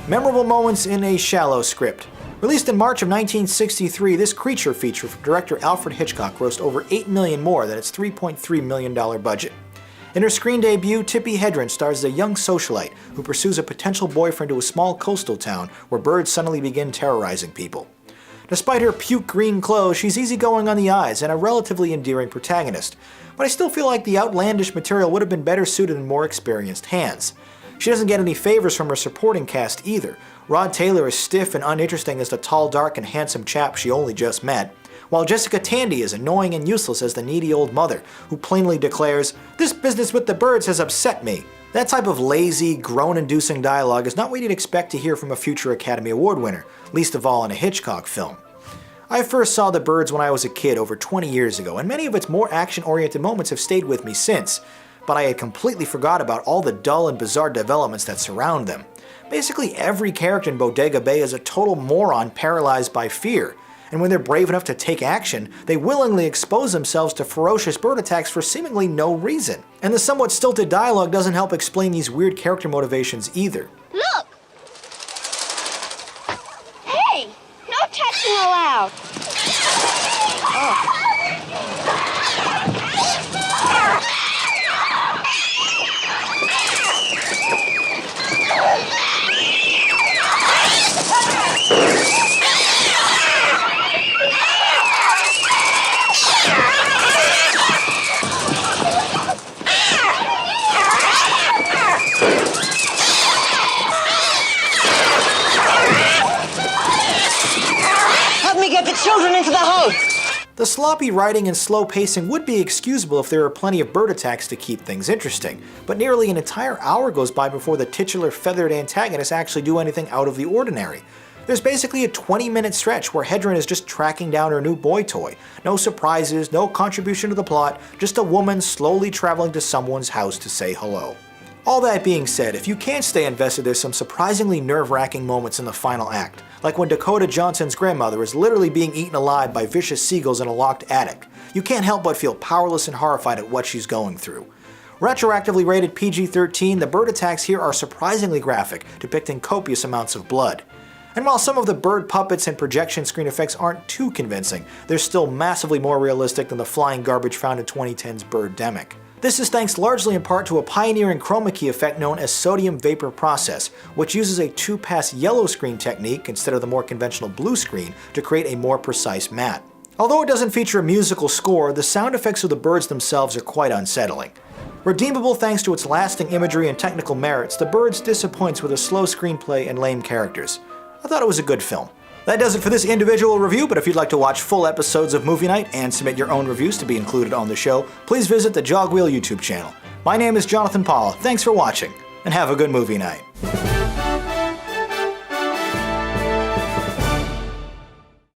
Memorable moments in a shallow script. Released in March of 1963, this creature feature from director Alfred Hitchcock grossed over $8 million more than its $3.3 million budget. In her screen debut, Tippi Hedren stars as a young socialite who pursues a potential boyfriend to a small coastal town where birds suddenly begin terrorizing people. Despite her puke green clothes, she's easygoing on the eyes and a relatively endearing protagonist, but I still feel like the outlandish material would have been better suited in more experienced hands. She doesn't get any favors from her supporting cast either. Rod Taylor is stiff and uninteresting as the tall, dark, and handsome chap she only just met, while Jessica Tandy is annoying and useless as the needy old mother, who plainly declares, "This business with the birds has upset me." That type of lazy, groan-inducing dialogue is not what you'd expect to hear from a future Academy Award winner, least of all in a Hitchcock film. I first saw The Birds when I was a kid over 20 years ago, and many of its more action-oriented moments have stayed with me since, but I had completely forgot about all the dull and bizarre developments that surround them. Basically every character in Bodega Bay is a total moron paralyzed by fear, and when they're brave enough to take action, they willingly expose themselves to ferocious bird attacks for seemingly no reason. And the somewhat stilted dialogue doesn't help explain these weird character motivations either. Look! Hey! No touching allowed! Oh. Help me get the children into the house! The sloppy writing and slow pacing would be excusable if there were plenty of bird attacks to keep things interesting, but nearly an entire hour goes by before the titular feathered antagonists actually do anything out of the ordinary. There's basically a 20-minute stretch where Hedren is just tracking down her new boy toy. No surprises, no contribution to the plot, just a woman slowly traveling to someone's house to say hello. All that being said, if you can't stay invested, there's some surprisingly nerve-wracking moments in the final act, like when Dakota Johnson's grandmother is literally being eaten alive by vicious seagulls in a locked attic. You can't help but feel powerless and horrified at what she's going through. Retroactively rated PG-13, the bird attacks here are surprisingly graphic, depicting copious amounts of blood. And while some of the bird puppets and projection screen effects aren't too convincing, they're still massively more realistic than the flying garbage found in 2010's Birdemic. This is thanks largely in part to a pioneering chroma key effect known as sodium vapor process, which uses a 2-pass yellow screen technique instead of the more conventional blue screen to create a more precise matte. Although it doesn't feature a musical score, the sound effects of the birds themselves are quite unsettling. Redeemable thanks to its lasting imagery and technical merits, The Birds disappoints with a slow screenplay and lame characters. I thought it was a good film. That does it for this individual review, but if you'd like to watch full episodes of Movie Night and submit your own reviews to be included on the show, please visit the Jogwheel YouTube channel. My name is Jonathan Paula, thanks for watching, and have a good movie night.